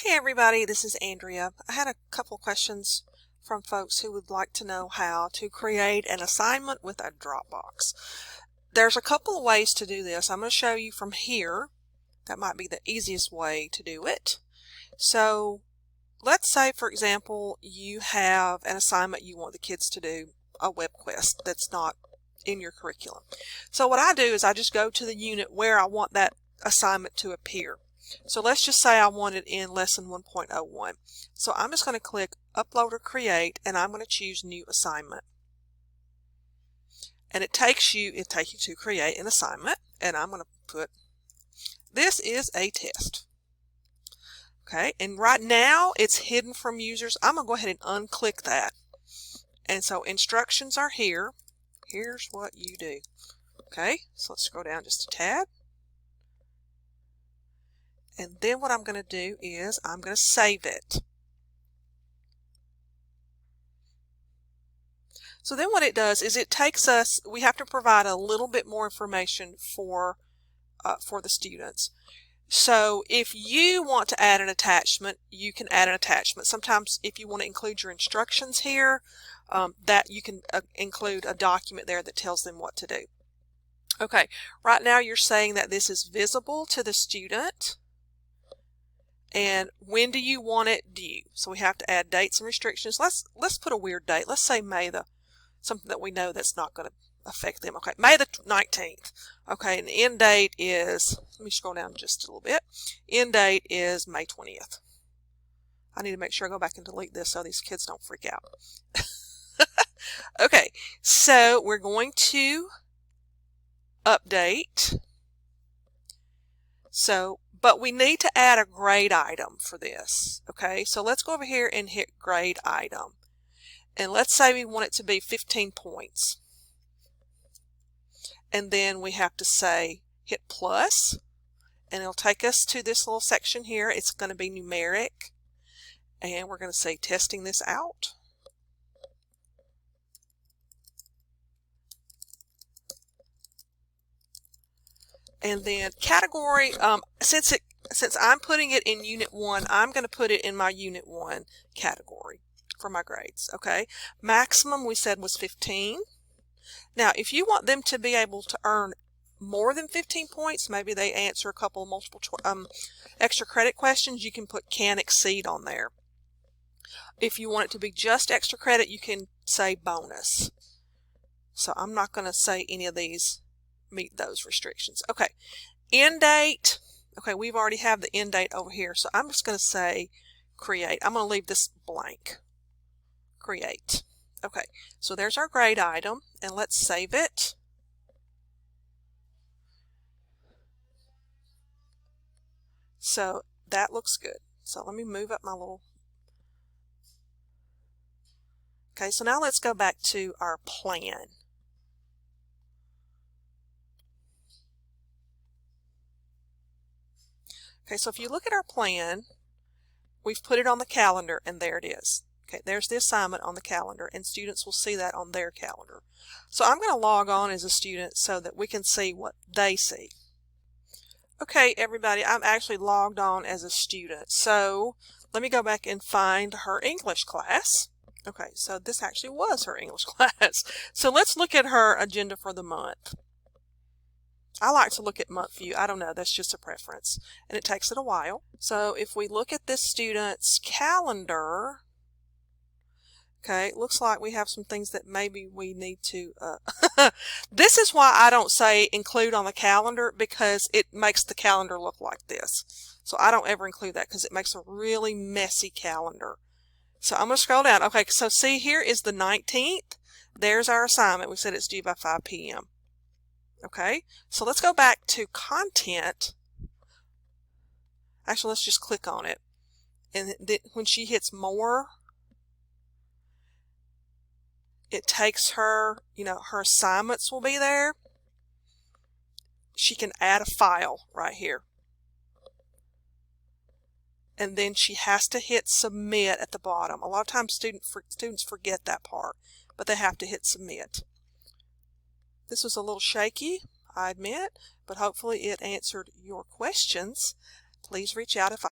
Hey everybody, this is Andrea. I had a couple questions from folks who would like to know how to create an assignment with a Dropbox. There's a couple of ways to do this. I'm going to show you from here. That might be the easiest way to do it. So let's say, for example, you have an assignment you want the kids to do, a web quest that's not in your curriculum. So what I do is I just go to the unit where I want that assignment to appear. So let's just say I want it in lesson 1.01. So I'm just going to click upload or create, and I'm going to choose new assignment. And it takes you to create an assignment, and I'm going to put, this is a test. Okay, and right now it's hidden from users. I'm going to go ahead and unclick that. And so instructions are here. Here's what you do. Okay, so let's scroll down just a tad. And then what I'm going to do is I'm going to save it. So then what it does is it takes us, we have to provide a little bit more information for the students. So if you want to add an attachment, you can add an attachment. Sometimes if you want to include your instructions here, that you can include a document there that tells them what to do. Okay, right now you're saying that this is visible to the student. And when do you want it due? So we have to add dates and restrictions. Let's put a weird date. Let's say May something that we know that's not going to affect them. Okay, May the 19th. Okay, and the end date is, let me scroll down just a little bit. End date is May 20th. I need to make sure I go back and delete this so these kids don't freak out. Okay, so we're going to update. But we need to add a grade item for this. Okay, so let's go over here and hit grade item. And let's say we want it to be 15 points. And then we have to say hit plus, and it'll take us to this little section here. It's going to be numeric. And we're going to say testing this out. And then category, since I'm putting it in Unit 1, I'm going to put it in my Unit 1 category for my grades. Okay, maximum we said was 15. Now, if you want them to be able to earn more than 15 points, maybe they answer a couple of multiple extra credit questions, you can put can exceed on there. If you want it to be just extra credit, you can say bonus. So I'm not going to say any of these meet those restrictions. Okay, end date. Okay, we've already have the end date over here, so I'm just going to say create. I'm going to leave this blank. Create. Okay, so there's our grade item, and let's save it. So that looks good. So let me move up my little. Okay, so now let's go back to our plan. Okay, so if you look at our plan, we've put it on the calendar, and there it is. Okay, there's the assignment on the calendar, and students will see that on their calendar. So I'm going to log on as a student so that we can see what they see. Okay, everybody, I'm actually logged on as a student. So let me go back and find her English class. Okay, so this actually was her English class. So let's look at her agenda for the month. I like to look at month view. I don't know, that's just a preference. And it takes it a while. So if we look at this student's calendar, okay, it looks like we have some things that maybe we need to, this is why I don't say include on the calendar, because it makes the calendar look like this. So I don't ever include that because it makes a really messy calendar. So I'm going to scroll down. Okay, so see, here is the 19th. There's our assignment. We said it's due by 5 p.m. Okay, so let's go back to content. Actually, let's just click on it. And then when she hits more, it takes her, her assignments will be there. She can add a file right here. And then she has to hit submit at the bottom. A lot of times students forget that part, but they have to hit submit. This was a little shaky, I admit, but hopefully it answered your questions. Please reach out if